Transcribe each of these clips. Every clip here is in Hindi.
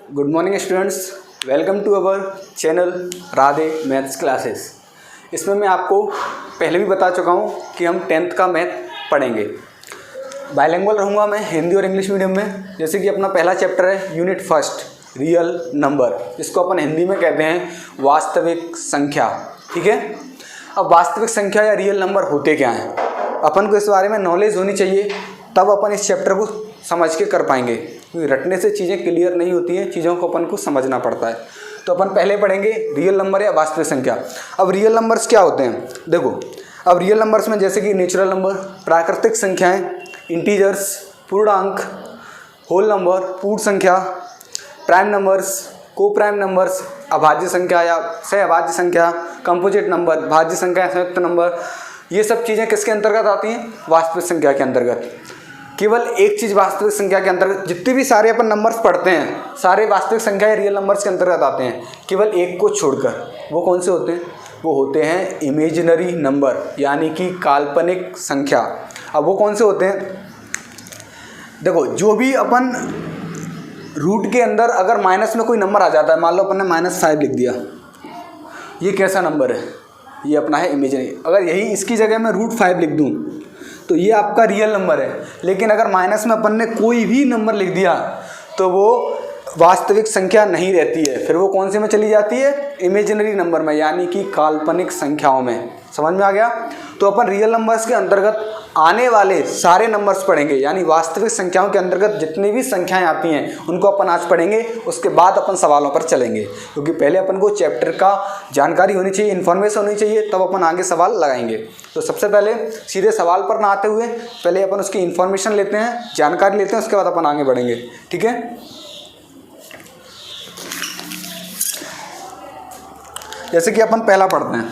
Good morning students, welcome to our channel Radhe maths classes. इसमें मैं आपको पहले भी बता चुका हूँ कि हम 10th का मैथ पढ़ेंगे। बाइलिंगुअल रहूँगा मैं हिंदी और इंग्लिश मीडियम में। जैसे कि अपना पहला चैप्टर है यूनिट फर्स्ट रियल नंबर, जिसको अपन हिंदी में कहते हैं वास्तविक संख्या। ठीक है, अब वास्तविक संख्या या रियल नंबर होते क्या हैं, अपन को इस बारे में नॉलेज होनी चाहिए, तब अपन इस चैप्टर को समझ के कर पाएंगे। क्योंकि रटने से चीज़ें क्लियर नहीं होती हैं, चीज़ों को अपन को समझना पड़ता है। तो अपन पहले पढ़ेंगे रियल नंबर या वास्तविक संख्या। अब रियल नंबर्स क्या होते हैं, देखो। अब रियल नंबर्स में जैसे कि नेचुरल नंबर, प्राकृतिक संख्याएं, इंटीजर्स, पूर्णांक, होल नंबर, पूर्ण संख्या, प्राइम नंबर्स, को प्राइम नंबर्स, अभाज्य संख्या या सहअभाज्य संख्या, कंपोजिट नंबर, भाज्य संख्या, संयुक्त नंबर, ये सब चीज़ें किसके अंतर्गत आती हैं, वास्तविक संख्या के अंतर्गत। केवल एक चीज़ वास्तविक संख्या के अंतर्गत, जितने भी सारे अपन नंबर्स पढ़ते हैं सारे वास्तविक संख्या या रियल नंबर्स के अंतर्गत आते हैं, केवल एक को छोड़कर। वो कौन से होते हैं, वो होते हैं इमेजिनरी नंबर, यानी कि काल्पनिक संख्या। अब वो कौन से होते हैं, देखो, जो भी अपन रूट के अंदर अगर माइनस में कोई नंबर आ जाता है, मान लो अपन ने -5 लिख दिया, ये कैसा नंबर है, ये अपना है इमेजिनरी। अगर यही इसकी जगह मैं √5 लिख दूं तो ये आपका रियल नंबर है। लेकिन अगर माइनस में अपन ने कोई भी नंबर लिख दिया तो वो वास्तविक संख्या नहीं रहती है, फिर वो कौन से में चली जाती है, इमेजिनरी नंबर में, यानी कि काल्पनिक संख्याओं में। समझ में आ गया। तो अपन रियल नंबर्स के अंतर्गत आने वाले सारे नंबर्स पढ़ेंगे, यानी वास्तविक संख्याओं के अंतर्गत जितनी भी संख्याएं आती हैं उनको अपन आज पढ़ेंगे। उसके बाद अपन सवालों पर चलेंगे, क्योंकि पहले अपन को चैप्टर का जानकारी होनी चाहिए, इन्फॉर्मेशन होनी चाहिए, तब अपन आगे सवाल लगाएंगे। तो सबसे पहले सीधे सवाल पर ना आते हुए पहले अपन उसकी इन्फॉर्मेशन लेते हैं, जानकारी लेते हैं, उसके बाद अपन आगे बढ़ेंगे। ठीक है, जैसे कि अपन पहला पढ़ते हैं,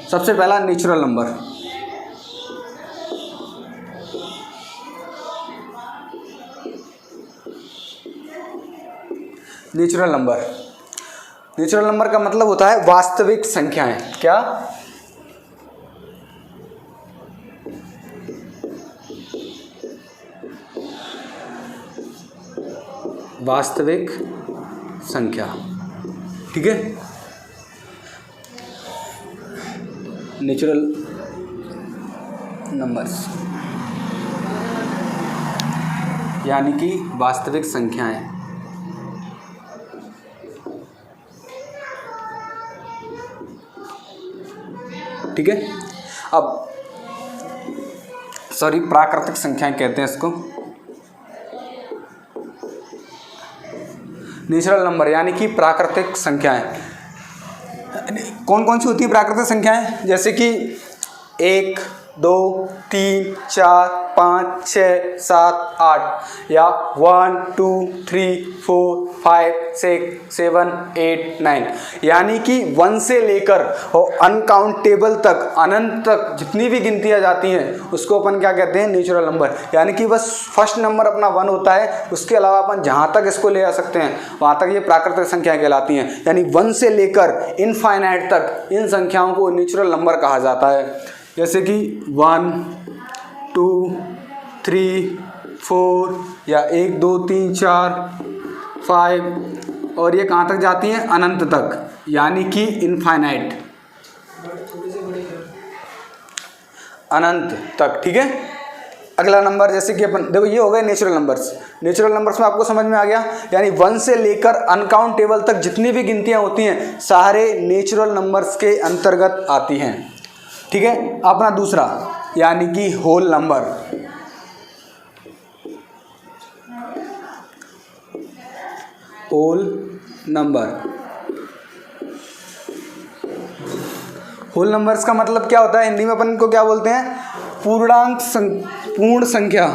सबसे पहला natural number. Natural number, natural number का मतलब होता है वास्तविक संख्याएं। क्या, वास्तविक संख्या। ठीक है, नेचुरल नंबर्स यानी कि वास्तविक संख्याएं। ठीक है, अब सॉरी, प्राकृतिक संख्याएं कहते हैं इसको। नेचुरल नंबर यानी कि प्राकृतिक संख्याएं कौन कौन सी होती है प्राकृतिक संख्याएं, जैसे कि 1, 2, 3, 4, 5, 6, 7, 8 या 1, 2, 3, 4, 5, 6, 7, 8, 9, यानी कि 1 से लेकर और अनकाउंटेबल तक, अनंत तक जितनी भी गिनतियाँ जाती हैं उसको अपन क्या कहते हैं, नेचुरल नंबर। यानी कि बस फर्स्ट नंबर अपना 1 होता है, उसके अलावा अपन जहाँ तक इसको ले जा सकते हैं वहाँ तक ये प्राकृतिक संख्याएं कहलाती हैं। यानी 1 से लेकर इनफाइनाइट तक इन संख्याओं को नेचुरल नंबर कहा जाता है। जैसे कि 1, 2, 3, 4 या 1, 2, 3, 4, 5 और ये कहाँ तक जाती हैं, अनंत तक, यानी कि इनफाइनाइट, अनंत तक। ठीक है, अगला नंबर जैसे कि अपन देखो, ये हो गए नेचुरल नंबर्स। नेचुरल नंबर्स में आपको समझ में आ गया, यानी 1 से लेकर अनकाउंटेबल तक जितनी भी गिनतियाँ होती हैं सारे नेचुरल नंबर्स के अंतर्गत आती हैं। ठीक है, अपना दूसरा यानी कि whole number. Whole number, whole numbers का मतलब क्या होता है, हिंदी में अपन इनको क्या बोलते हैं, पूर्णांक, पूर्ण संख्या।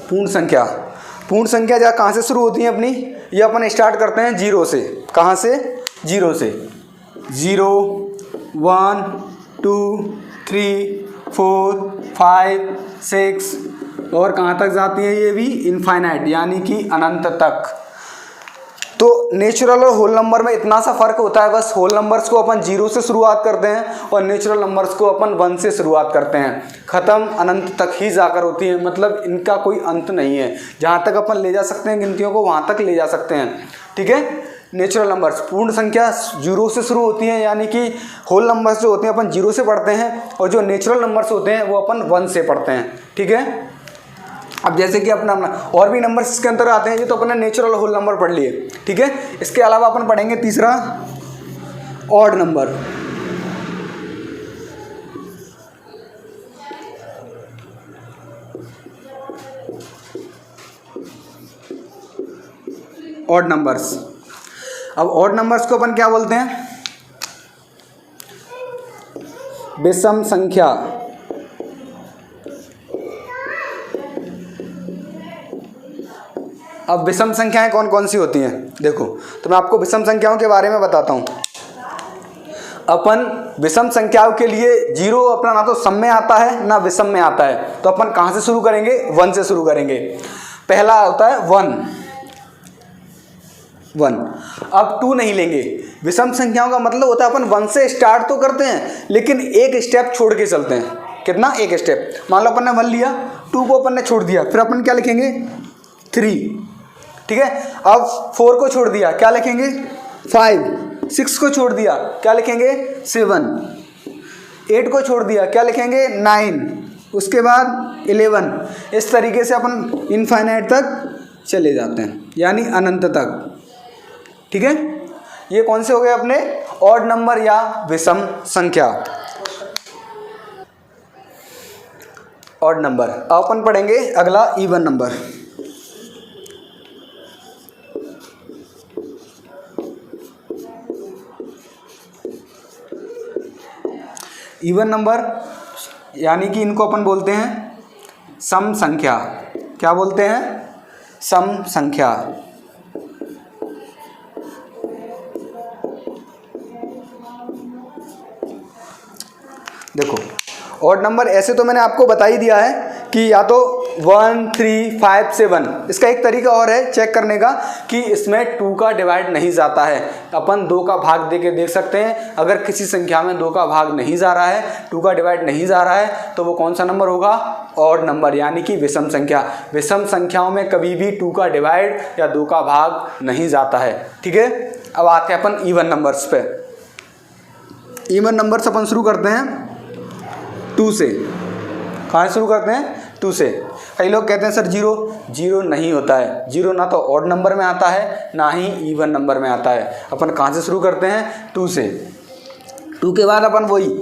पूर्ण संख्या, पूर्ण संख्या जहाँ कहाँ से शुरू होती है अपनी, ये अपन स्टार्ट करते हैं 0 से। कहाँ से, 0 से। 0, 1, 2, 3, 4, 5, 6 और कहाँ तक जाती है, ये भी इनफाइनाइट यानी कि अनंत तक। तो नेचुरल और होल नंबर में इतना सा फर्क होता है, बस होल नंबर्स को अपन 0 से शुरुआत करते हैं और नेचुरल नंबर्स को अपन 1 से शुरुआत करते हैं, ख़त्म अनंत तक ही जाकर होती है, मतलब इनका कोई अंत नहीं है। जहाँ तक अपन ले जा सकते हैं गिनतियों को वहाँ तक ले जा सकते हैं, ठीक है। नेचुरल नंबर्स पूर्ण संख्या 0 से शुरू होती हैं, यानी कि होल नंबर्स जो होते हैं अपन 0 से पढ़ते हैं, और जो नेचुरल नंबर्स होते हैं वो अपन 1 से पढ़ते हैं, ठीक है। अब जैसे कि अपना और भी नंबर्स इसके अंदर आते हैं, ये तो अपने नेचुरल होल नंबर पढ़ लिए, ठीक है। इसके अलावा अपन पढ़ेंगे तीसरा ऑड नंबर। Odd numbers. अब ऑड नंबर्स को अपन क्या बोलते हैं? विषम संख्या। अब विषम संख्याएं कौन कौन सी होती हैं देखो, तो मैं आपको विषम संख्याओं के बारे में बताता हूं। अपन विषम संख्याओं के लिए 0 अपना ना तो सम में आता है ना विषम में आता है, तो अपन कहां से शुरू करेंगे? 1 से शुरू करेंगे। पहला होता है 1। अब 2 नहीं लेंगे। विषम संख्याओं का मतलब होता है अपन 1 से स्टार्ट तो करते हैं लेकिन एक स्टेप छोड़ के चलते हैं। कितना? एक स्टेप। मान लो अपन ने 1 लिया, 2 को अपन ने छोड़ दिया, फिर अपन क्या लिखेंगे? 3, ठीक है। अब 4 को छोड़ दिया, क्या लिखेंगे? 5। 6 को छोड़ दिया, क्या लिखेंगे? 7। 8 को छोड़ दिया, क्या लिखेंगे? 9। उसके बाद 11। इस तरीके से अपन इनफाइनाइट तक चले जाते हैं, यानी अनंत तक, ठीक है। ये कौन से हो गए अपने? ऑड नंबर या विषम संख्या, ऑड नंबर। अब अपन पढ़ेंगे अगला इवन नंबर। इवन नंबर यानी कि इनको अपन बोलते हैं सम संख्या। क्या बोलते हैं? सम संख्या। देखो ऑड नंबर ऐसे तो मैंने आपको बता ही दिया है कि या तो 1, 3, 5, 7। इसका एक तरीका और है चेक करने का कि इसमें 2 का डिवाइड नहीं जाता है। अपन 2 का भाग दे के देख सकते हैं। अगर किसी संख्या में 2 का भाग नहीं जा रहा है, 2 का डिवाइड नहीं जा रहा है, तो वो कौन सा नंबर होगा? ऑड नंबर, यानी कि विषम संख्या। विषम संख्याओं में कभी भी 2 का डिवाइड या 2 का भाग नहीं जाता है, ठीक है। अब आते हैं अपन इवन नंबर्स पे। इवन नंबर्स अपन शुरू करते हैं 2 से। कहाँ से शुरू करते हैं? 2 से। कई लोग कहते हैं सर 0 नहीं होता है। 0 ना तो ऑड नंबर में आता है ना ही इवन नंबर में आता है। अपन कहाँ से शुरू करते हैं? 2 से। 2 के बाद अपन वही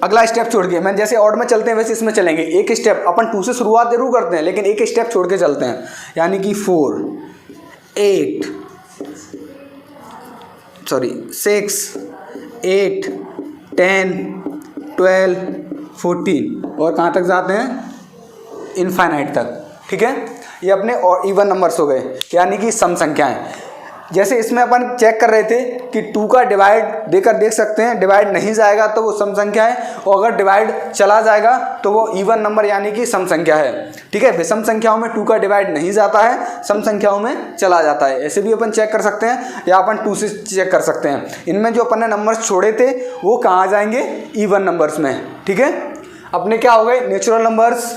अगला स्टेप छोड़ के, मैं जैसे ऑड में चलते हैं वैसे इसमें चलेंगे। एक स्टेप अपन 2 से शुरुआत जरूर करते हैं लेकिन एक स्टेप छोड़ के चलते हैं, यानी कि 6, 8, 10, 12, 14 और कहाँ तक जाते हैं? इनफाइनाइट तक, ठीक है। ये अपने इवन नंबर्स हो गए, यानी कि सम संख्याएं। जैसे इसमें अपन चेक कर रहे थे कि 2 का डिवाइड देकर देख सकते हैं, डिवाइड नहीं जाएगा तो वो सम संख्या है, और अगर डिवाइड चला जाएगा तो वो इवन नंबर यानी कि सम संख्या है, ठीक है। विषम संख्याओं में 2 का डिवाइड नहीं जाता है, सम संख्याओं में चला जाता है। ऐसे भी अपन चेक कर सकते हैं या अपन 2 से चेक कर सकते हैं। इनमें जो अपन ने नंबर्स छोड़े थे वो कहाँ जाएंगे? इवन नंबर्स में, ठीक है। अपने क्या हो गए? Natural numbers,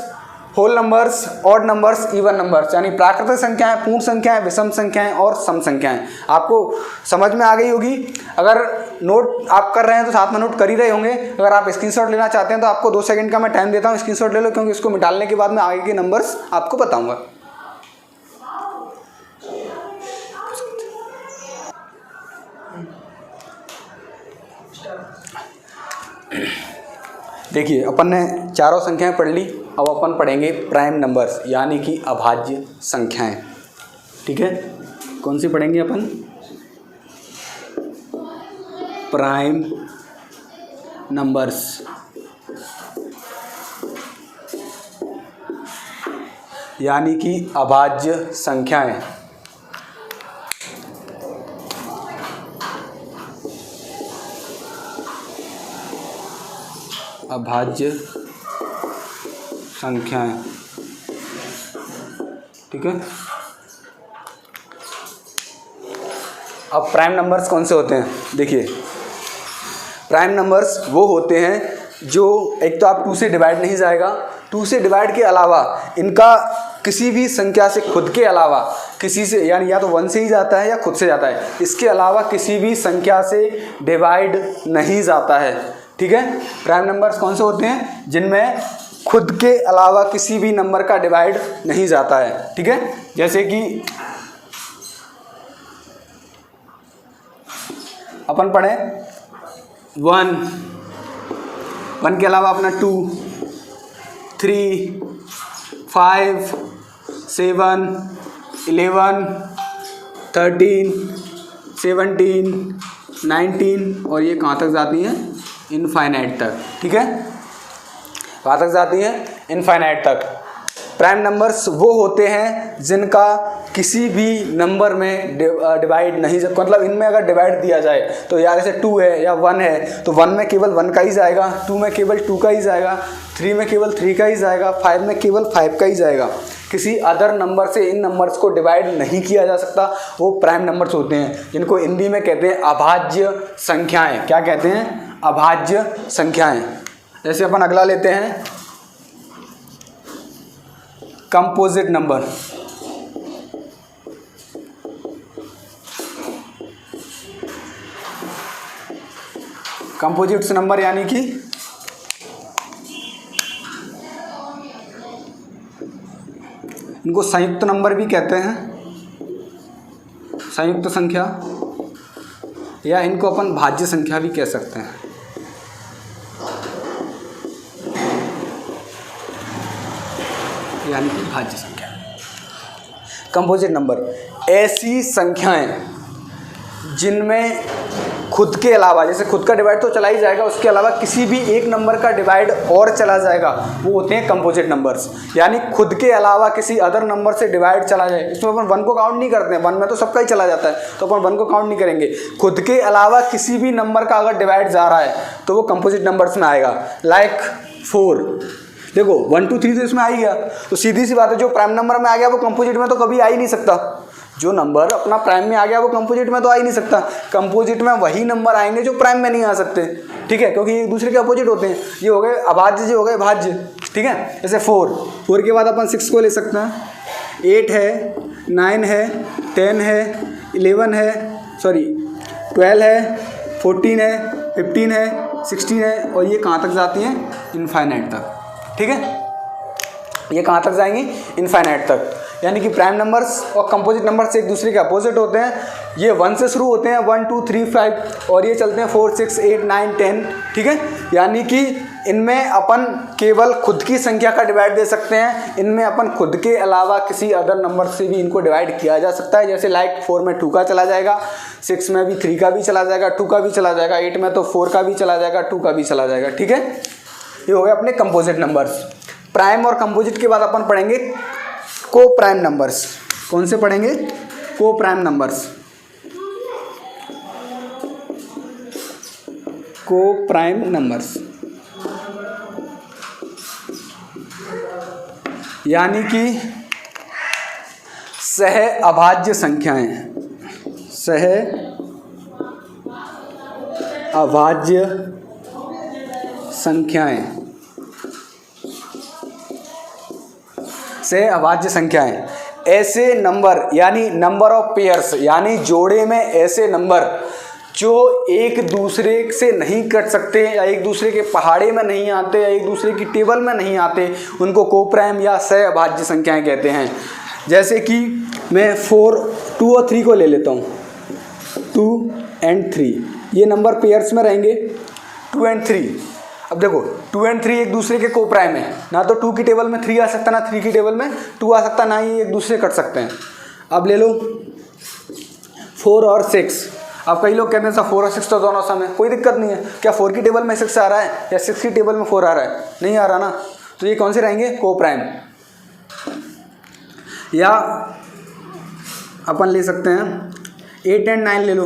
whole numbers, odd numbers, even numbers, यानी प्राकृतिक संख्याएं, पूर्ण संख्याएं, विषम संख्याएं और सम संख्याएं। आपको समझ में आ गई होगी। अगर नोट आप कर रहे हैं तो साथ में नोट कर ही रहे होंगे। अगर आप स्क्रीनशॉट लेना चाहते हैं तो आपको 2 सेकंड का मैं टाइम देता हूं, स्क्रीनशॉट ले लो, क्योंकि इसको मिटाने के बाद मैं आगे के नंबर्स आपको बताऊँगा। देखिए अपन ने चारों संख्याएं पढ़ ली। अब अपन पढ़ेंगे प्राइम नंबर्स, यानी कि अभाज्य संख्याएं, ठीक है। कौन सी पढ़ेंगे अपन? प्राइम नंबर्स, यानी कि अभाज्य संख्याएं। अभाज्य संख्याएं, ठीक है। अब प्राइम नंबर्स कौन से होते हैं? देखिए, प्राइम नंबर्स वो होते हैं जो एक तो आप 2 से डिवाइड नहीं जाएगा, 2 से डिवाइड के अलावा इनका किसी भी संख्या से खुद के अलावा किसी से, यानी या तो 1 से ही जाता है या खुद से जाता है, इसके अलावा किसी भी संख्या से डिवाइड नहीं जाता है। ठीक है, प्राइम नंबर्स कौन से होते हैं? जिनमें खुद के अलावा किसी भी नंबर का डिवाइड नहीं जाता है। ठीक है, जैसे कि अपन पढ़े 1 के अलावा अपना 2, 3, 5, 7, 11, 13, 17, 19 और ये कहाँ तक जाती हैं? इनफाइनाइट तक। ठीक है, कहाँ तक जाती हैं? इनफाइनाइट तक। प्राइम नंबर्स वो होते हैं जिनका किसी भी नंबर में डिवाइड नहीं, मतलब इनमें अगर डिवाइड दिया जाए तो यार जैसे 2 है या 1 है तो 1 में केवल 1 का ही जाएगा, 2 में केवल 2 का ही जाएगा, 3 में केवल 3 का ही जाएगा, 5 में केवल 5 का ही जाएगा। किसी अदर नंबर से इन नंबर्स को डिवाइड नहीं किया जा सकता, वो प्राइम नंबर्स होते हैं, जिनको हिंदी में कहते हैं अभाज्य संख्याएं। क्या कहते हैं? अभाज्य संख्याएं। जैसे अपन अगला लेते हैं कंपोजिट नंबर। कंपोजिट्स नंबर यानी कि इनको संयुक्त नंबर भी कहते हैं, संयुक्त संख्या, या इनको अपन भाज्य संख्या भी कह सकते हैं। यानी कि भाज्य संख्या। कंपोजिट नंबर ऐसी संख्याएं जिनमें खुद के अलावा, जैसे खुद का डिवाइड तो चला ही जाएगा, उसके अलावा किसी भी एक नंबर का डिवाइड और चला जाएगा, वो होते हैं कंपोजिट नंबर्स। यानी खुद के अलावा किसी अदर नंबर से डिवाइड चला जाए, इसमें अपन 1 को काउंट नहीं करते हैं, 1 में तो सबका ही चला जाता है तो अपन 1 को काउंट नहीं करेंगे। खुद के अलावा किसी भी नंबर का अगर डिवाइड जा रहा है तो वो कंपोजिट नंबर्स में आएगा। लाइक 4, देखो 1 2 3 तो इसमें आ ही गया, तो सीधी सी बात है जो प्राइम नंबर में आ गया वो कंपोजिट में तो कभी आ ही नहीं सकता। जो नंबर अपना प्राइम में आ गया वो कंपोजिट में तो आ ही नहीं सकता। कंपोजिट में वही नंबर आएंगे जो प्राइम में नहीं आ सकते। ठीक है, क्योंकि एक दूसरे के अपोजिट होते हैं। ये हो गए अभाज्य, ये हो गए भाज्य। ठीक है, जैसे 4 के बाद अपन 6 को ले सकते हैं, 8 है, 9 है, 10 है, 11 है, 12 है, 14 है, 15 है, 16 है, और ये कहाँ तक जाती हैं? इनफाइनाइट तक। ठीक है, ये कहाँ तक जाएंगी? इनफाइनाइट तक। यानी कि प्राइम नंबर्स और कंपोजिट नंबर्स एक दूसरे के अपोजिट होते हैं। ये 1 से शुरू होते हैं, 1 2 3 5, और ये चलते हैं 4 6 8 9 10। ठीक है, यानी कि इनमें अपन केवल खुद की संख्या का डिवाइड दे सकते हैं, इनमें अपन खुद के अलावा किसी अदर नंबर से भी इनको डिवाइड किया जा सकता है। जैसे लाइक 4 में 2 का चला जाएगा, 6 में भी 3 का भी चला जाएगा, 2 का भी चला जाएगा, 8 में तो 4 का भी चला जाएगा, 2 का भी चला जाएगा। ठीक है, ये हो गए अपने कंपोजिट नंबर्स। प्राइम और कंपोजिट के बाद अपन पढ़ेंगे को प्राइम नंबर्स। कौन से पढ़ेंगे? को प्राइम नंबर्स। को प्राइम नंबर्स यानी कि सह अभाज्य संख्याएं, सह अभाज्य संख्याएं, से अभाज्य संख्याएं ऐसे नंबर, यानी नंबर ऑफ पेयर्स, यानी जोड़े में ऐसे नंबर जो एक दूसरे से नहीं कट सकते, या एक दूसरे के पहाड़े में नहीं आते, या एक दूसरे की टेबल में नहीं आते, उनको कोप्राइम या सह अभाज्य संख्याएं कहते हैं। जैसे कि मैं 4 2 और 3 को ले लेता हूँ, 2 और 3 ये नंबर पेयर्स में रहेंगे, 2 और 3। अब देखो 2 और 3 एक दूसरे के कोप्राइम है, ना तो 2 की टेबल में 3 आ सकता, ना 3 की टेबल में 2 आ सकता, ना ही एक दूसरे कट सकते हैं। अब ले लो 4 और 6। अब कई लोग कहते हैं सर 4 और 6 तो दोनों सम है, कोई दिक्कत नहीं है। क्या 4 की टेबल में 6 आ रहा है या 6 की टेबल में 4 आ रहा है? नहीं आ रहा ना, तो ये कौन से रहेंगे? कोप्राइम। या अपन ले सकते हैं 8 और 9 ले लो,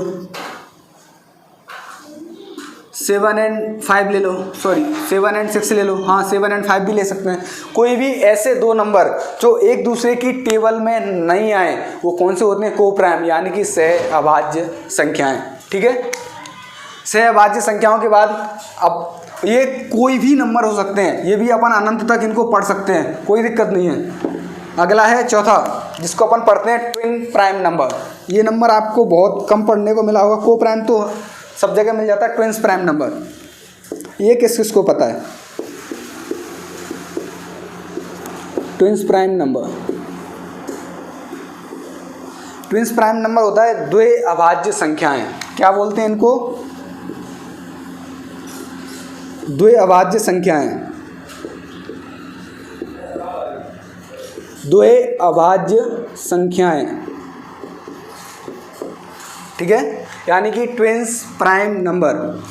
7 and 5 ले लो, सॉरी 7 and 6 ले लो, हाँ 7 and 5 भी ले सकते हैं। कोई भी ऐसे दो नंबर जो एक दूसरे की टेबल में नहीं आए वो कौन से होते हैं? को प्राइम यानी कि सहअभाज्य संख्याएं। ठीक है, सहअभाज्य संख्याओं के बाद अब ये कोई भी नंबर हो सकते हैं, ये भी अपन अनंत तक इनको पढ़ सकते हैं, कोई दिक्कत नहीं है। अगला है चौथा, जिसको अपन पढ़ते हैं ट्विन प्राइम नंबर। ये नंबर आपको बहुत कम पढ़ने को मिला होगा, को प्राइम तो सब जगह मिल जाता है, ट्विन्स प्राइम नंबर ये किस किस को पता है? Twins prime number, twins prime number होता है द्वि अभाज्य संख्याएं। क्या बोलते हैं इनको? द्वि अभाज्य संख्याएं, द्वि अभाज्य संख्याएं। ठीक है, यानी कि ट्विन्स प्राइम नंबर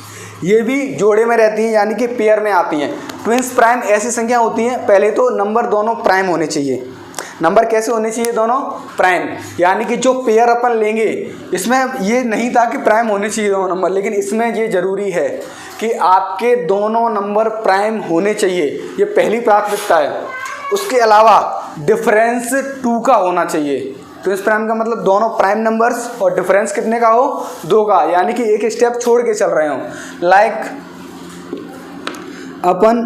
ये भी जोड़े में रहती हैं, यानी कि पेयर में आती हैं। ट्विन्स प्राइम ऐसी संख्या होती हैं, पहले तो नंबर दोनों प्राइम होने चाहिए। नंबर कैसे होने चाहिए? दोनों प्राइम, यानी कि जो पेयर अपन लेंगे इसमें ये नहीं था कि प्राइम होने चाहिए दोनों नंबर, लेकिन इसमें ये जरूरी है कि आपके दोनों नंबर प्राइम होने चाहिए, ये पहली प्राथमिकता है। उसके अलावा डिफरेंस 2 का होना चाहिए। ट्विन्स प्राइम का मतलब दोनों प्राइम नंबर्स और डिफरेंस कितने का हो? 2 का, यानी कि एक स्टेप छोड़ के चल रहे हो। लाइक अपन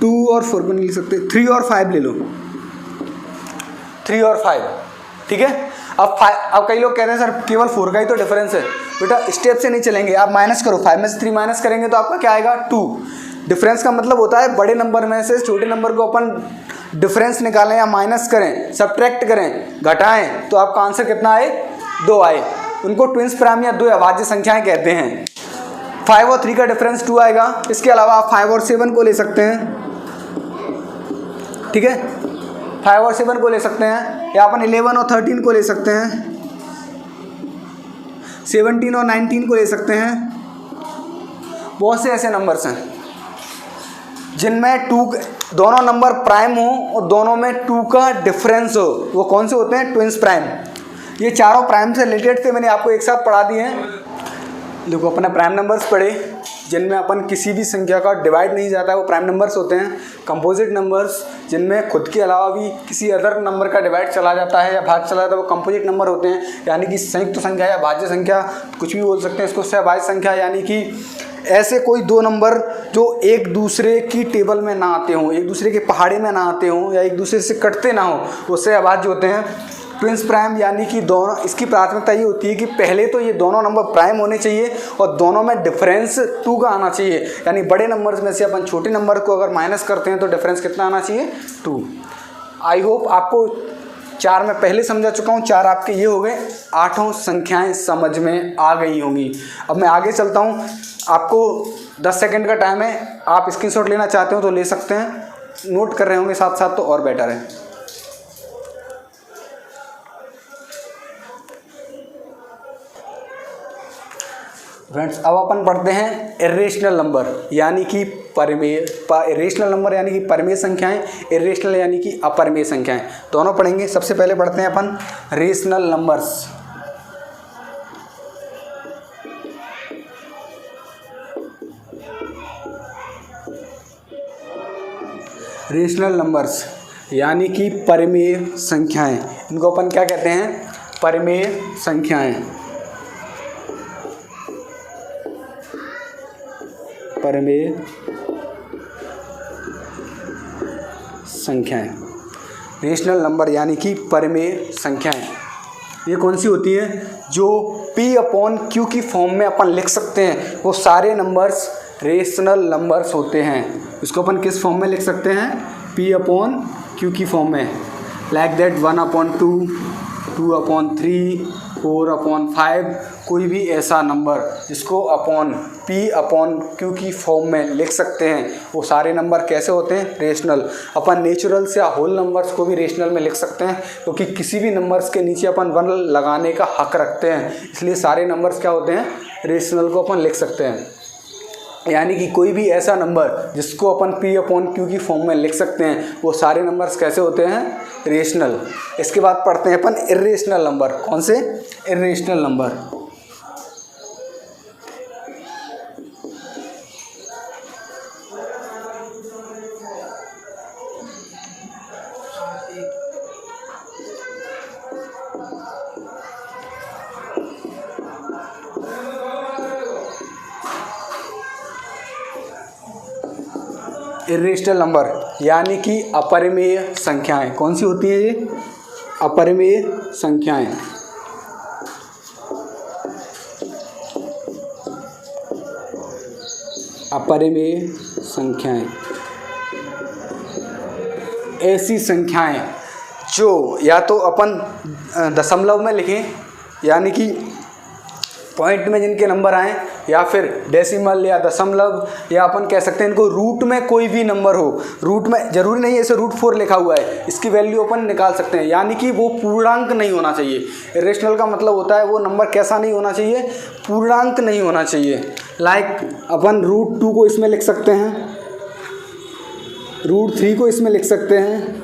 2 और 4 को नहीं लिख सकते, 3 और 5 ले लो, 3 और 5। ठीक है, अब कई लोग कहते हैं सर केवल 4 का ही तो डिफरेंस है। बेटा स्टेप से नहीं चलेंगे, आप माइनस करो, 5 में से 3 माइनस करेंगे तो आपका क्या आएगा? 2। डिफरेंस का मतलब होता है बड़े नंबर में से छोटे नंबर को अपन डिफरेंस निकालें या माइनस करें, सब्ट्रैक्ट करें, घटाएं, तो आपका आंसर कितना आए? 2 आए। उनको ट्विन्स प्राइम या द्वि अभाज्य संख्याएं कहते हैं। 5 और 3 का डिफरेंस 2 आएगा। इसके अलावा आप 5 और 7 को ले सकते हैं। ठीक है, 5 और 7 को ले सकते हैं, या अपन 11 और 13 को ले सकते हैं, 17 और 19 को ले सकते हैं। बहुत से ऐसे नंबर्स हैं जिनमें 2 दोनों नंबर प्राइम हो और दोनों में 2 का डिफरेंस हो, वो कौन से होते हैं? Twins prime. ये चारों प्राइम से रिलेटेड थे, मैंने आपको एक साथ पढ़ा दिए हैं। देखो अपने प्राइम नंबर्स पढ़े जिनमें अपन किसी भी संख्या का डिवाइड नहीं जाता है, वो प्राइम नंबर्स होते हैं। कंपोजिट नंबर्स जिनमें खुद के अलावा भी किसी अदर नंबर का डिवाइड चला जाता है या भाग चला जाता है, वो कंपोजिट नंबर होते हैं, यानी कि संयुक्त संख्या या भाज्य संख्या, कुछ भी बोल सकते हैं इसको। सहभाज्य संख्या यानी कि ऐसे कोई दो नंबर जो एक दूसरे की टेबल में ना आते हों, एक दूसरे के पहाड़े में ना आते हों या एक दूसरे से कटते ना हो, वो सहअभाज्य होते हैं। ट्विन्स प्राइम यानी कि दोनों, इसकी प्राथमिकता ये होती है कि पहले तो ये दोनों नंबर प्राइम होने चाहिए और दोनों में डिफरेंस 2 का आना चाहिए, यानी बड़े नंबर्स में से अपन छोटे नंबर को अगर माइनस करते हैं तो डिफरेंस कितना आना चाहिए? 2। आई होप आपको 4 मैं पहले समझा चुका हूँ, 4 आपके ये हो गए, 8 संख्याएं समझ में आ गई होंगी। अब मैं आगे चलता हूँ, आपको 10 सेकंड का टाइम है, आप स्क्रीनशॉट लेना चाहते हो तो ले सकते हैं, नोट कर रहे होंगे साथ साथ तो और बेटर है। फ्रेंड्स अब अपन पढ़ते हैं इरेशनल नंबर यानी कि परिमेय, इरेशनल नंबर यानी कि परिमेय संख्याएं, इरेशनल यानी कि अपरिमेय संख्याएं, दोनों पढ़ेंगे। सबसे पहले पढ़ते हैं अपन रेशनल नंबर्स। रेशनल नंबर्स यानी कि परिमेय संख्याएं, इनको अपन क्या कहते हैं? परिमेय संख्याएं। परिमेय संख्याएं, रेशनल नंबर यानी कि परिमेय संख्याएं, ये कौन सी होती हैं? जो P/Q की फॉर्म में अपन लिख सकते हैं, वो सारे नंबर्स रेशनल नंबर्स होते हैं। इसको अपन किस फॉर्म में लिख सकते हैं? P/Q की फॉर्म में, लाइक दैट 1/2, 2/3, 4/5, कोई भी ऐसा नंबर जिसको अपन P/Q की फॉर्म में लिख सकते हैं, वो सारे नंबर कैसे होते हैं? रेशनल। अपन नेचुरल्स या होल नंबर्स को भी रेशनल में लिख सकते हैं, क्योंकि किसी भी नंबर्स के नीचे अपन 1 लगाने का हक रखते हैं, इसलिए सारे नंबर्स क्या होते हैं? रेशनल को अपन लिख सकते हैं। यानी कि कोई भी ऐसा नंबर जिसको अपन P/Q की फॉर्म में लिख सकते हैं, वो सारे नंबर्स कैसे होते हैं? रेशनल। इसके बाद पढ़ते हैं अपन इरेशनल नंबर। कौन से? Irrational number. इर्रेशनल नंबर यानी कि अपरिमेय संख्याएं। कौन सी होती हैं ये? अपरिमेय संख्याएं। अपरिमेय संख्याएं ऐसी संख्याएं जो या तो अपन दशमलव में लिखें यानी कि पॉइंट में जिनके नंबर आए, या फिर डेसिमल या दशमलव, या अपन कह सकते हैं इनको रूट में कोई भी नंबर हो। रूट में जरूरी नहीं है ऐसे √4 लिखा हुआ है, इसकी वैल्यू अपन निकाल सकते हैं। यानी कि वो पूर्णांक नहीं होना चाहिए। इरेशनल का मतलब होता है वो नंबर कैसा नहीं होना चाहिए? पूर्णांक नहीं होना चाहिए। लाइक अपन √2 को इसमें लिख सकते हैं, √3 को इसमें लिख सकते हैं,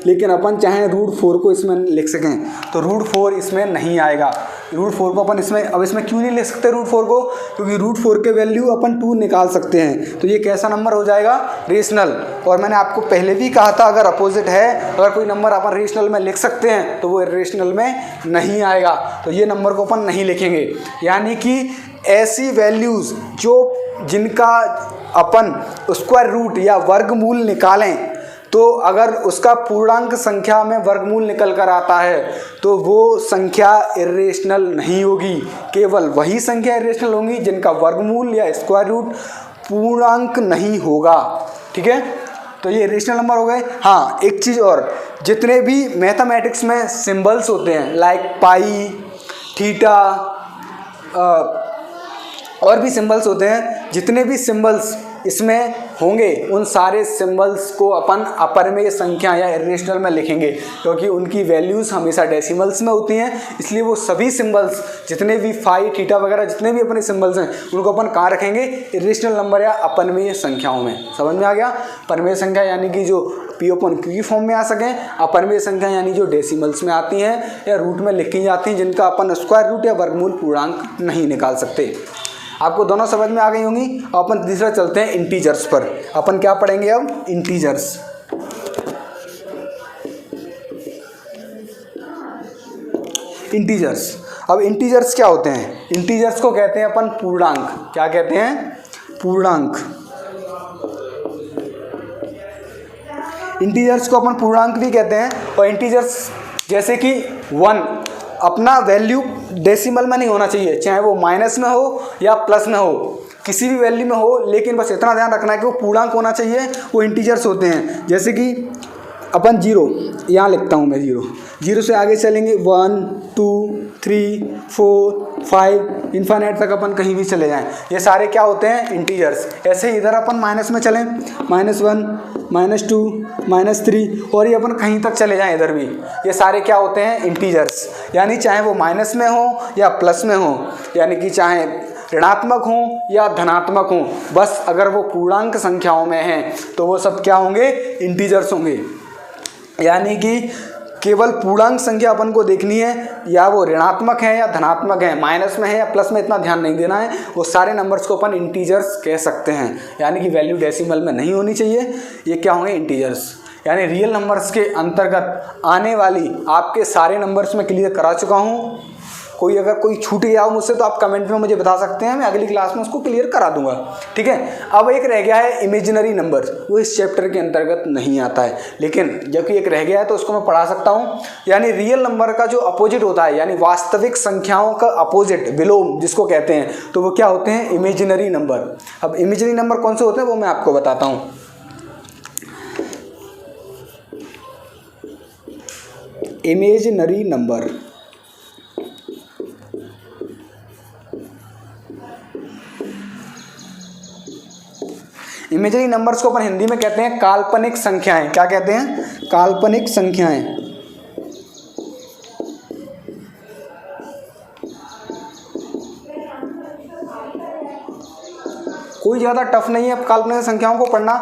लेकिन अपन चाहें √4 को इसमें लिख सकें तो √4 इसमें नहीं आएगा। √4 को अपन इसमें, अब इसमें क्यों नहीं लिख सकते √4 को? क्योंकि √4 के वैल्यू अपन 2 निकाल सकते हैं। तो ये कैसा नंबर हो जाएगा? रेशनल। और मैंने आपको पहले भी कहा था अगर अपोजिट है, अगर कोई नंबर अपन रेशनल में लिख सकते हैं तो वो इरेशनल में नहीं आएगा। तो ये नंबर को अपन नहीं लिखेंगे। यानी कि ऐसी वैल्यूज़ जिनका अपन स्क्वायर रूट या वर्गमूल निकालें तो अगर उसका पूर्णांक संख्या में वर्गमूल निकल कर आता है तो वो संख्या इरेशनल नहीं होगी। केवल वही संख्या इरेशनल होंगी जिनका वर्गमूल या स्क्वायर रूट पूर्णांक नहीं होगा। ठीक है, तो ये इरेशनल नंबर हो गए। हाँ, एक चीज़ और, जितने भी मैथमेटिक्स में सिंबल्स होते हैं लाइक पाई, थीटा और भी सिंबल्स होते हैं, जितने भी सिंबल्स इसमें होंगे उन सारे सिंबल्स को अपन अपरिमेय संख्या या इरेशनल में लिखेंगे, क्योंकि उनकी वैल्यूज़ हमेशा डेसिमल्स में होती हैं। इसलिए वो सभी सिंबल्स जितने भी फाई, थीटा वगैरह जितने भी अपने सिंबल्स हैं उनको अपन कहाँ रखेंगे? इरेशनल नंबर या अपरिमेय संख्याओं में। समझ में आ गया? परिमेय संख्या यानी कि जो P/Q की फॉर्म में आ सकें, अपरिमेय संख्या यानी जो डेसिमल्स में आती हैं या रूट में लिखी जाती हैं, जिनका अपन स्क्वायर रूट या वर्गमूल पूर्णांक नहीं निकाल सकते। आपको दोनों समझ में आ गई होंगी। अपन तीसरा चलते हैं इंटीजर्स पर। अपन क्या पढ़ेंगे अब? इंटीजर्स। इंटीजर्स, अब इंटीजर्स क्या होते हैं? इंटीजर्स को कहते हैं अपन पूर्णांक। क्या कहते हैं? पूर्णांक। इंटीजर्स को अपन पूर्णांक भी कहते हैं। और इंटीजर्स जैसे कि 1 अपना वैल्यू डेसिमल में नहीं होना चाहिए, चाहे वो माइनस में हो या प्लस में हो, किसी भी वैल्यू में हो, लेकिन बस इतना ध्यान रखना है कि वो पूर्णांक होना चाहिए। वो इंटीजर्स होते हैं। जैसे कि अपन 0 यहाँ लिखता हूँ मैं, 0 से आगे चलेंगे 1 2 3 4 5 इन्फाइनाइट तक अपन कहीं भी चले जाएं, ये सारे क्या होते हैं? इंटीजर्स। ऐसे ही इधर अपन माइनस में चलें, -1 -2 -3 और ये अपन कहीं तक चले जाएं इधर भी, ये सारे क्या होते हैं? इंटीजर्स। यानी चाहे वो माइनस में हो या प्लस में हो, यानी कि चाहे ऋणात्मक हों या धनात्मक हों, बस अगर वो पूर्णांक संख्याओं में हैं तो वो सब क्या होंगे? इंटीजर्स होंगे। यानी कि केवल पूर्णांक संख्या अपन को देखनी है, या वो ऋणात्मक है या धनात्मक है, माइनस में है या प्लस में, इतना ध्यान नहीं देना है। वो सारे नंबर्स को अपन इंटीजर्स कह सकते हैं। यानी कि वैल्यू डेसिमल में नहीं होनी चाहिए। ये क्या होंगे? इंटीजर्स। यानी रियल नंबर्स के अंतर्गत आने वाली आपके सारे नंबर्स में क्लियर करा चुका हूँ। कोई अगर कोई छूट गया हो मुझसे तो आप कमेंट में मुझे बता सकते हैं, मैं अगली क्लास में उसको क्लियर करा दूंगा। ठीक है, अब एक रह गया है इमेजिनरी नंबर, वो इस चैप्टर के अंतर्गत नहीं आता है, लेकिन जबकि एक रह गया है तो उसको मैं पढ़ा सकता हूँ। यानी रियल नंबर का जो अपोजिट होता है, यानी वास्तविक संख्याओं का अपोजिट, विलोम जिसको कहते हैं, तो वो क्या होते हैं? Imaginary number. अब इमेजिनरी नंबर कौन से होते हैं वो मैं आपको बताता हूँ। इमेजिनरी नंबर, इमेजिनरी नंबर्स को अपन हिंदी में कहते हैं काल्पनिक संख्याएं। क्या कहते हैं? काल्पनिक संख्याएं। कोई ज़्यादा टफ नहीं है काल्पनिक संख्याओं को पढ़ना।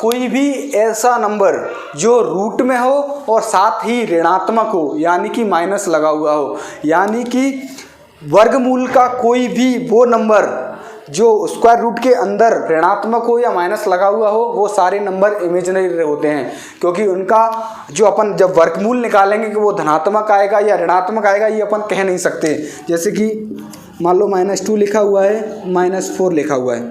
कोई भी ऐसा नंबर जो रूट में हो और साथ ही ऋणात्मक हो, यानी कि माइनस लगा हुआ हो, यानी कि वर्गमूल का कोई भी वो नंबर जो स्क्वायर रूट के अंदर ऋणात्मक हो या माइनस लगा हुआ हो, वो सारे नंबर इमेजिनरी होते हैं। क्योंकि उनका जो अपन जब वर्गमूल निकालेंगे कि वो धनात्मक आएगा या ऋणात्मक आएगा, ये अपन कह नहीं सकते। जैसे कि मान लो -2 लिखा हुआ है, -4 लिखा हुआ है।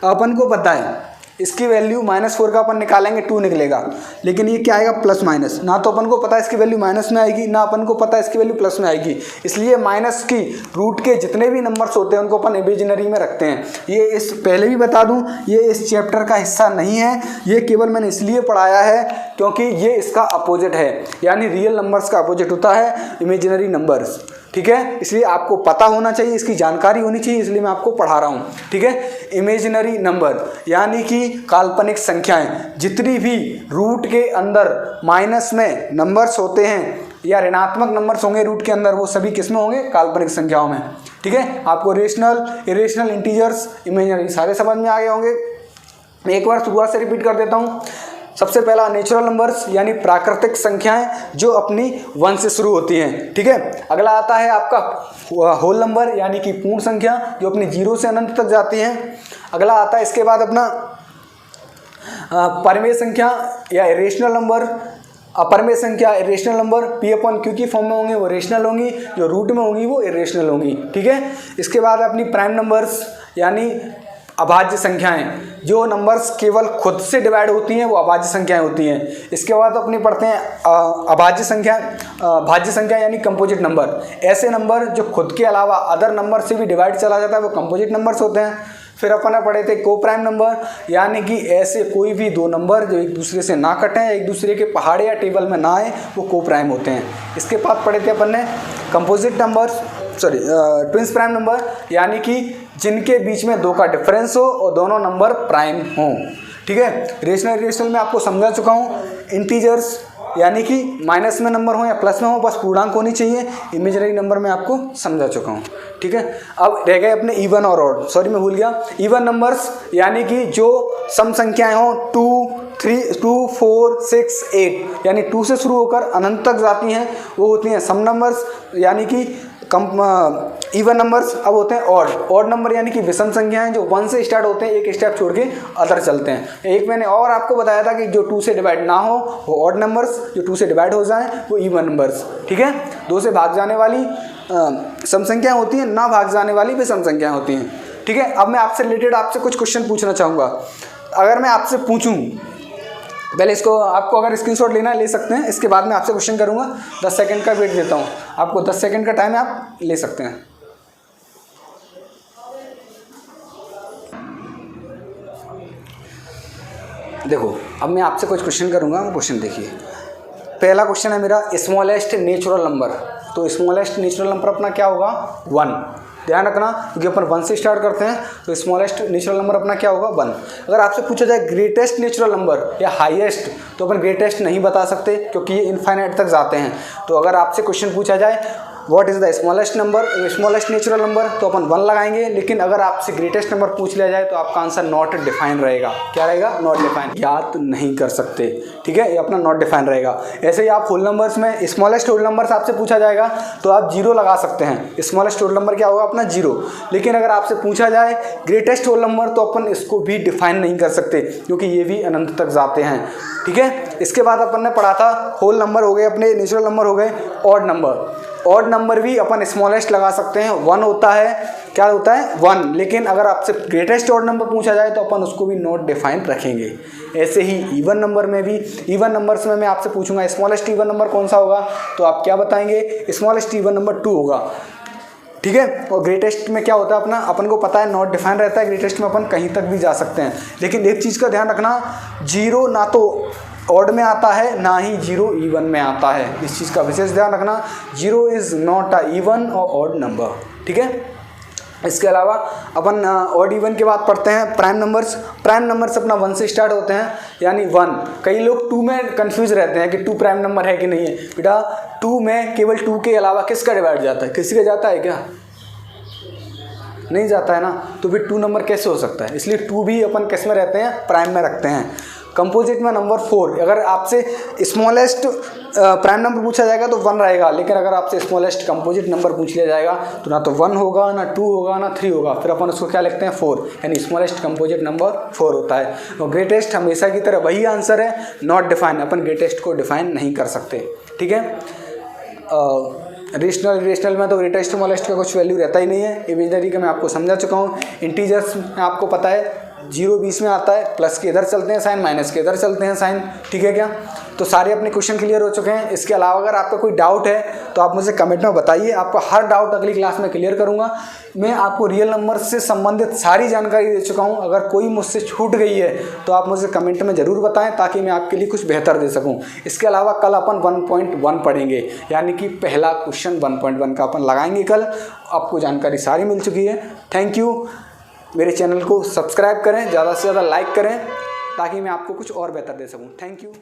अपन को पता है इसकी वैल्यू -4 का अपन निकालेंगे 2 निकलेगा, लेकिन ये क्या आएगा प्लस माइनस। ना तो अपन को पता है इसकी वैल्यू माइनस में आएगी, ना अपन को पता है इसकी वैल्यू प्लस में आएगी, इसलिए माइनस की रूट के जितने भी नंबर्स होते हैं उनको अपन इमेजिनरी में रखते हैं। ये इस पहले भी बता दूं, ये इस चैप्टर का हिस्सा नहीं है, ये केवल मैंने इसलिए पढ़ाया है क्योंकि ये इसका अपोजिट है, यानी रियल नंबर्स का अपोजिट होता है इमेजिनरी नंबर्स। ठीक है, इसलिए आपको पता होना चाहिए, इसकी जानकारी होनी चाहिए, इसलिए मैं आपको पढ़ा रहा हूँ। ठीक है, इमेजिनरी नंबर यानी कि काल्पनिक संख्याएं, जितनी भी रूट के अंदर माइनस में नंबर्स होते हैं या ऋणात्मक नंबर्स होंगे रूट के अंदर, वो सभी किस में होंगे, काल्पनिक संख्याओं में। ठीक है, आपको रेशनल, इरेशनल, इंटीजर्स, इमेजिनरी सारे समझ में आ गए होंगे। मैं एक बार शुरुआत से रिपीट कर देता हूँ। सबसे पहला नेचुरल नंबर्स यानी प्राकृतिक संख्याएं जो अपनी 1 से शुरू होती हैं। ठीक है, अगला आता है आपका होल नंबर यानी कि पूर्ण संख्या जो अपनी 0 से अनंत तक जाती हैं। अगला आता है इसके बाद अपना परिमेय संख्या या इरेशनल नंबर। अपरिमेय संख्या इरेशनल नंबर P/Q की फॉर्म में होंगे वो रेशनल होंगी, जो रूट में होंगी वो इरेशनल होंगी। ठीक है, इसके बाद अपनी प्राइम नंबर्स यानी अभाज्य संख्याएं, जो नंबर्स केवल खुद से डिवाइड होती हैं वो अभाज्य संख्याएं होती हैं। इसके बाद अपनी पढ़ते हैं अभाज्य संख्या, भाज्य संख्या यानी कंपोजिट नंबर, ऐसे नंबर जो खुद के अलावा अदर नंबर से भी डिवाइड चला जाता है वो कंपोजिट नंबर्स होते हैं। फिर अपन ने पढ़े थे को प्राइम नंबर, यानी कि ऐसे कोई भी दो नंबर जो एक दूसरे से ना कटें, एक दूसरे के पहाड़े या टेबल में ना आए, वो को प्राइम होते हैं। इसके बाद पढ़े थे अपन ने composite numbers, twins prime number, यानी कि जिनके बीच में 2 का डिफरेंस हो और दोनों नंबर प्राइम हों। ठीक है, रेशनल इरेशनल में आपको समझा चुका हूँ। इंटीजर्स यानी कि माइनस में नंबर हो या प्लस में हो, बस पूर्णांक होनी चाहिए। इमेजिनरी नंबर में आपको समझा चुका हूँ। ठीक है, अब रह गए अपने इवन और ऑड, सॉरी मैं भूल गया। इवन नंबर्स यानी कि जो सम संख्याएं हों 2, 3, 2, 4, 6, 8 यानी 2 से शुरू होकर अनंत तक जाती हैं, वो होती हैं सम नंबर्स यानी कि इवन नंबर्स। अब होते हैं ऑड नंबर यानी कि विषम संख्याएं जो 1 से स्टार्ट होते हैं, एक स्टेप छोड़ के अदर चलते हैं। एक मैंने और आपको बताया था कि जो 2 से डिवाइड ना हो वो ऑड नंबर्स, जो 2 से डिवाइड हो जाएं वो इवन नंबर्स। ठीक है, 2 से भाग जाने वाली सम संख्याएं होती हैं, ना भाग जाने वाली विषम संख्याएं होती हैं। ठीक है, अब मैं आपसे रिलेटेड आपसे कुछ क्वेश्चन पूछना चाहूँगा। अगर मैं आपसे पूछूँ, पहले इसको आपको अगर स्क्रीनशॉट लेना है ले सकते हैं, इसके बाद मैं आपसे क्वेश्चन करूंगा। 10 सेकंड का वेट देता हूं आपको, 10 सेकंड का टाइम है, आप ले सकते हैं। देखो अब मैं आपसे कुछ क्वेश्चन करूंगा, क्वेश्चन देखिए। पहला क्वेश्चन है मेरा स्मॉलेस्ट नेचुरल नंबर। तो स्मॉलेस्ट नेचुरल नंबर अपना क्या होगा, 1। ध्यान रखना क्योंकि अपन 1 से स्टार्ट करते हैं, तो स्मॉलेस्ट नेचुरल नंबर अपना क्या होगा, 1। अगर आपसे पूछा जाए ग्रेटेस्ट नेचुरल नंबर या हाईएस्ट, तो अपन ग्रेटेस्ट नहीं बता सकते क्योंकि ये इनफाइनाइट तक जाते हैं। तो अगर आपसे क्वेश्चन पूछा जाए what is the smallest number, smallest natural number, तो अपन 1 लगाएंगे। लेकिन अगर आपसे ग्रेटेस्ट नंबर पूछ लिया जाए तो आपका आंसर नॉट डिफाइन रहेगा। क्या रहेगा, नॉट डिफाइन, याद नहीं कर सकते। ठीक है, ये अपना नॉट डिफाइन रहेगा। ऐसे ही आप होल नंबर्स में स्मॉलेस्ट होल नंबर आपसे पूछा जाएगा तो आप 0 लगा सकते हैं। स्मॉलेस्ट होल नंबर क्या होगा अपना, 0। लेकिन अगर आपसे पूछा जाए ग्रेटेस्ट होल नंबर तो अपन इसको भी डिफाइन नहीं कर सकते क्योंकि ये भी अनंत तक जाते हैं। ठीक है, इसके बाद अपन ने पढ़ा था होल नंबर हो गए अपने, नेचुरल नंबर हो गए, ऑड नंबर। ऑड नंबर भी अपन स्मॉलेस्ट लगा सकते हैं, 1 होता है। क्या होता है, 1। लेकिन अगर आपसे ग्रेटेस्ट ऑड नंबर पूछा जाए तो अपन उसको भी नॉट डिफाइन रखेंगे। ऐसे ही इवन नंबर में भी, इवन नंबर्स में मैं आपसे पूछूंगा स्मॉलेस्ट इवन नंबर कौन सा होगा, तो आप क्या बताएंगे, स्मॉलेस्ट इवन नंबर 2 होगा। ठीक है, और ग्रेटेस्ट में क्या होता है अपना, अपन को पता है नॉट डिफाइन रहता है। ग्रेटेस्ट में अपन कहीं तक भी जा सकते हैं। लेकिन एक चीज़ का ध्यान रखना, 0 ना तो ऑड में आता है ना ही 0 इवन में आता है। इस चीज़ का विशेष ध्यान रखना, 0 इज़ नॉट अ इवन और ऑड नंबर। ठीक है, इसके अलावा अपन ऑड इवन के बाद पढ़ते हैं प्राइम नंबर्स। प्राइम नंबर्स अपना 1 से स्टार्ट होते हैं यानी 1। कई लोग 2 में कंफ्यूज रहते हैं कि 2 प्राइम नंबर है कि नहीं है। बेटा 2 में केवल 2 के अलावा किसका डिवाइड जाता है, किसी का जाता है क्या, नहीं जाता है ना, तो फिर 2 नंबर कैसे हो सकता है। इसलिए 2 भी अपन किस में रहते हैं, प्राइम में रखते हैं। कंपोजिट में नंबर 4, अगर आपसे स्मॉलेस्ट प्राइम नंबर पूछा जाएगा तो 1 रहेगा। लेकिन अगर आपसे स्मॉलेस्ट कंपोजिट नंबर पूछ लिया जाएगा तो ना तो 1 होगा, ना 2 होगा, ना 3 होगा, फिर अपन उसको क्या लिखते हैं, 4, यानी स्मॉलेस्ट कंपोजिट नंबर 4 होता है। और ग्रेटेस्ट हमेशा की तरह वही आंसर है, नॉट डिफाइन। अपन ग्रेटेस्ट को डिफाइन नहीं कर सकते। ठीक है, रेशनल में तो ग्रेटेस्ट स्मॉलेस्ट का कुछ वैल्यू रहता ही नहीं है। इमेजिनरी का मैं आपको समझा चुका हूँ। इंटीजर्स में आपको पता है जीरो बीच में आता है, प्लस के इधर चलते हैं साइन, माइनस के इधर चलते हैं साइन, ठीक है क्या। तो सारे अपने क्वेश्चन क्लियर हो चुके हैं। इसके अलावा अगर आपका कोई डाउट है तो आप मुझे कमेंट में बताइए, आपका हर डाउट अगली क्लास में क्लियर करूंगा। मैं आपको रियल नंबर से संबंधित सारी जानकारी दे चुका हूं। अगर कोई मुझसे छूट गई है तो आप मुझे कमेंट में ज़रूर बताएं ताकि मैं आपके लिए कुछ बेहतर दे सकूं। इसके अलावा कल अपन 1.1 पढ़ेंगे, यानी कि पहला क्वेश्चन 1.1 का अपन लगाएंगे कल। आपको जानकारी सारी मिल चुकी है। Thank you. मेरे चैनल को सब्सक्राइब करें, ज़्यादा से ज़्यादा लाइक करें ताकि मैं आपको कुछ और बेहतर दे सकूं। Thank you.